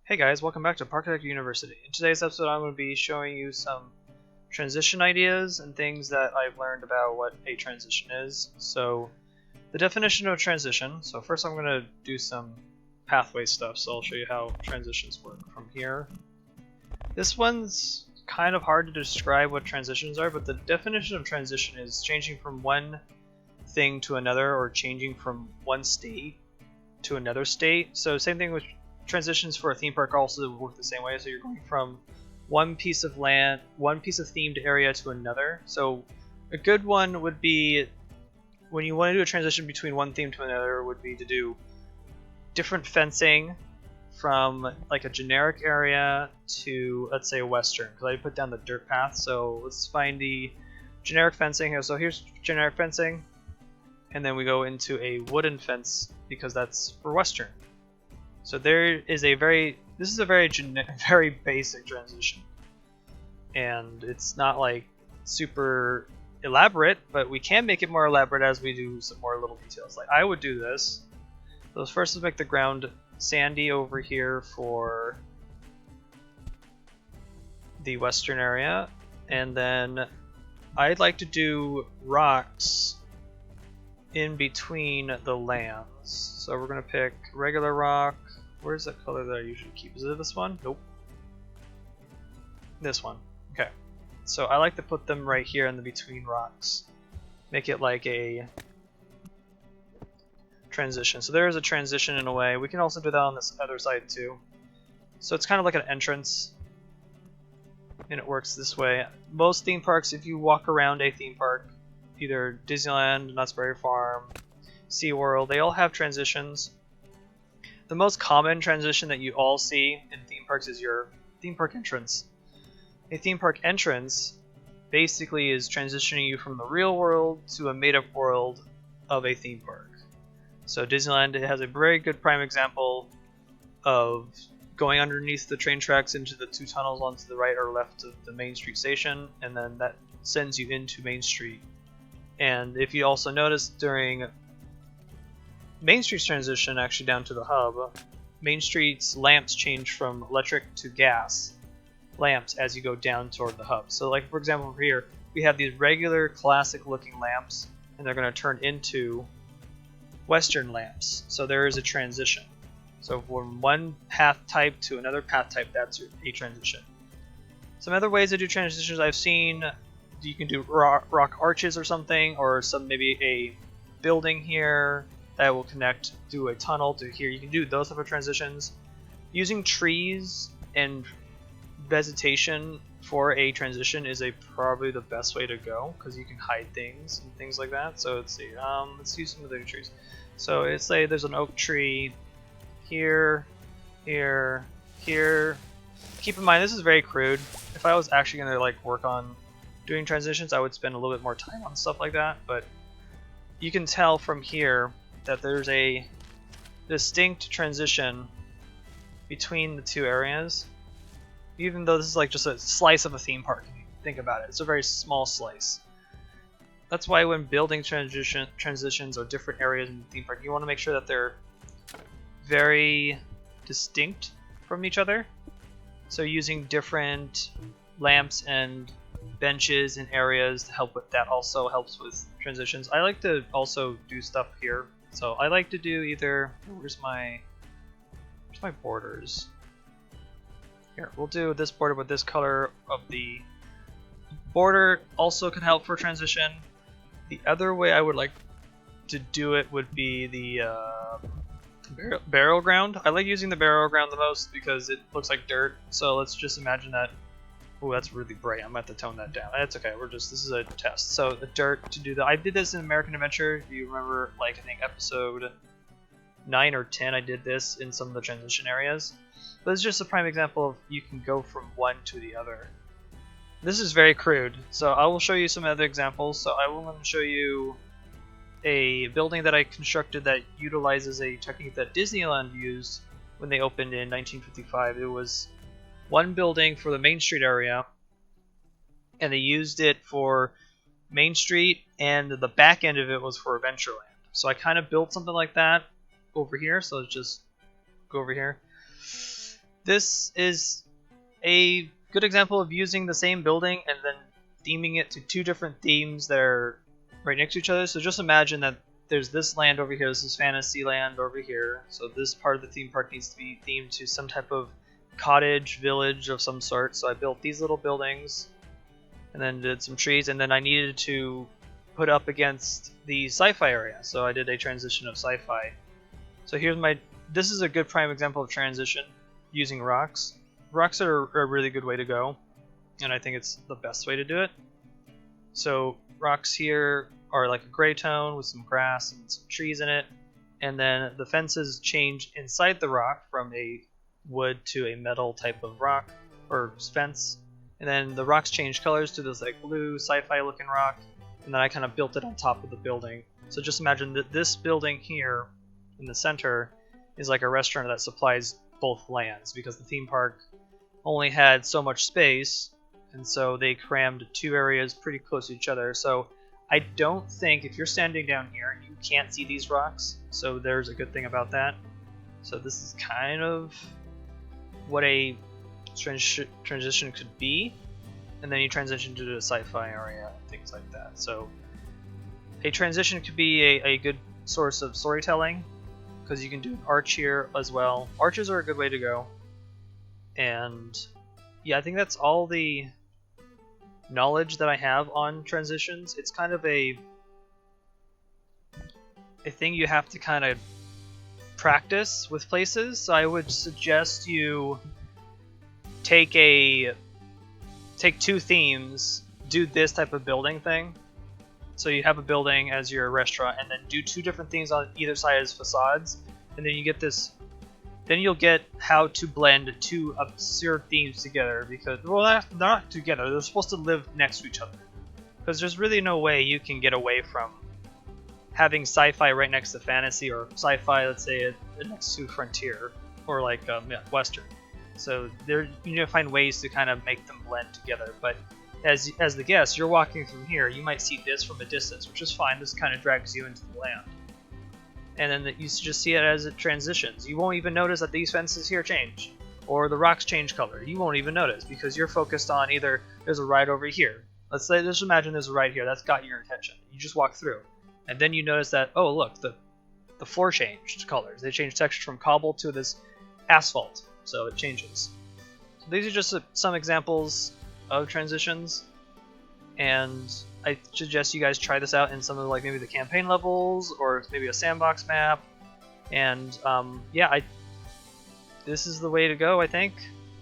Hey guys, welcome back to Parkitect University. In today's episode I'm going to be showing you some transition ideas and things that I've learned about what a transition is. So the definition of transition, so first I'm going to do some pathway stuff, so I'll show you how transitions work from here. This one's kind of hard to describe what transitions are, but the definition of transition is changing from one thing to another or changing from one state to another state. So same thing with transitions for a theme park also work the same way. So you're going from one piece of land, one piece of themed area to another. So a good one would be when you want to do a transition between one theme to another would be to do different fencing from like a generic area to, let's say, a western, because I put down the dirt path. So let's find the generic fencing here. So here's generic fencing, and then we go into a wooden fence because that's for western. So there is a very very basic transition, and it's not like super elaborate, but we can make it more elaborate as we do some more little details. Like I would do this. So first let's make the ground sandy over here for the western area, and then I'd like to do rocks in between the lands. So we're gonna pick regular rock. Where's that color that I usually keep? Is it this one? Nope. This one. Okay. So I like to put them right here in the between rocks. Make it like a transition. So there is a transition in a way. We can also do that on this other side too. So it's kind of like an entrance, and it works this way. Most theme parks, if you walk around a theme park, either Disneyland, Knott's Berry Farm, SeaWorld, they all have transitions. The most common transition that you all see in theme parks is your theme park entrance. A theme park entrance basically is transitioning you from the real world to a made-up world of a theme park. So Disneyland has a very good prime example of going underneath the train tracks into the two tunnels onto the right or left of the Main Street station, and then that sends you into Main Street. And if you also notice during Main Street's transition actually down to the hub, Main Street's lamps change from electric to gas lamps as you go down toward the hub. So like for example over here, we have these regular classic looking lamps, and they're going to turn into western lamps. So there is a transition. So from one path type to another path type, that's a transition. Some other ways to do transitions I've seen, you can do rock arches or something, or some maybe a building here that will connect through a tunnel to here. You can do those type of transitions. Using trees and vegetation for a transition is probably the best way to go, because you can hide things and things like that. So let's see, let's use some of the trees. So let's say there's an oak tree here, here, here. Keep in mind this is very crude. If I was actually gonna like work on doing transitions, I would spend a little bit more time on stuff like that, but you can tell from here that there's a distinct transition between the two areas, even though this is like just a slice of a theme park. If you think about it, it's a very small slice. That's why when building transitions or different areas in the theme park, you want to make sure that they're very distinct from each other. So using different lamps and benches and areas to help with that also helps with transitions. I like to also do stuff here. So I like to do either, where's my borders? Here, we'll do this border with this color of the border. Also can help for transition. The other way I would like to do it would be the burial ground. I like using the burial ground the most because it looks like dirt. So let's just imagine that. Oh, that's really bright. I'm going to have to tone that down. That's okay. This is a test. So the dirt to do that. I did this in American Adventure. If you remember, like I think episode 9 or 10, I did this in some of the transition areas. But it's just a prime example of you can go from one to the other. This is very crude. So I will show you some other examples. So I will show you a building that I constructed that utilizes a technique that Disneyland used when they opened in 1955. It was one building for the Main Street area, and they used it for Main Street, and the back end of it was for Adventureland. So I kind of built something like that over here. So let's just go over here. This is a good example of using the same building and then theming it to two different themes that are right next to each other. So just imagine that there's this land over here, this is fantasy land over here. So this part of the theme park needs to be themed to some type of cottage, village of some sort. So I built these little buildings and then did some trees, and then I needed to put up against the sci-fi area. So I did a transition of sci-fi. So here's this is a good prime example of transition using rocks. Rocks are a really good way to go, and I think it's the best way to do it. So rocks here are like a gray tone with some grass and some trees in it, and then the fences change inside the rock from a wood to a metal type of rock or fence, and then the rocks change colors to this like blue sci-fi looking rock, and then I kind of built it on top of the building. So just imagine that this building here in the center is like a restaurant that supplies both lands, because the theme park only had so much space, and so they crammed two areas pretty close to each other. So I don't think, if you're standing down here, you can't see these rocks, so there's a good thing about that. So this is kind of what a transition could be, and then you transition to the sci-fi area and things like that. So a transition could be a good source of storytelling, because you can do an arch here as well. Arches are a good way to go. And yeah, I think that's all the knowledge that I have on transitions. It's kind of a thing you have to kind of practice with places. So I would suggest you take two themes, do this type of building thing. So you have a building as your restaurant, and then do two different themes on either side as facades, and then you get this. Then you'll get how to blend two absurd themes together, because, well, they're not together, they're supposed to live next to each other. Because there's really no way you can get away from having sci-fi right next to fantasy, or sci-fi, let's say, next to frontier, or like western. So you need to find ways to kind of make them blend together. But as the guest, you're walking through here, you might see this from a distance, which is fine. This kind of drags you into the land. And then you just see it as it transitions. You won't even notice that these fences here change, or the rocks change color. You won't even notice, because you're focused on either there's a ride over here. Let's imagine there's a ride here. That's got your attention. You just walk through, and then you notice that, oh look, the floor changed colors. They changed texture from cobble to this asphalt, so it changes. So these are just some examples of transitions, and I suggest you guys try this out in some of maybe the campaign levels, or maybe a sandbox map. And yeah, this is the way to go, I think.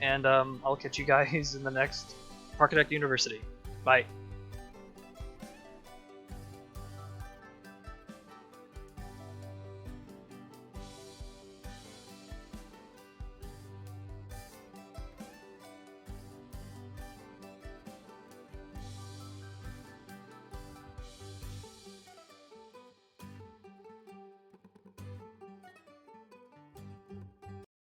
And I'll catch you guys in the next Parkitect University. Bye.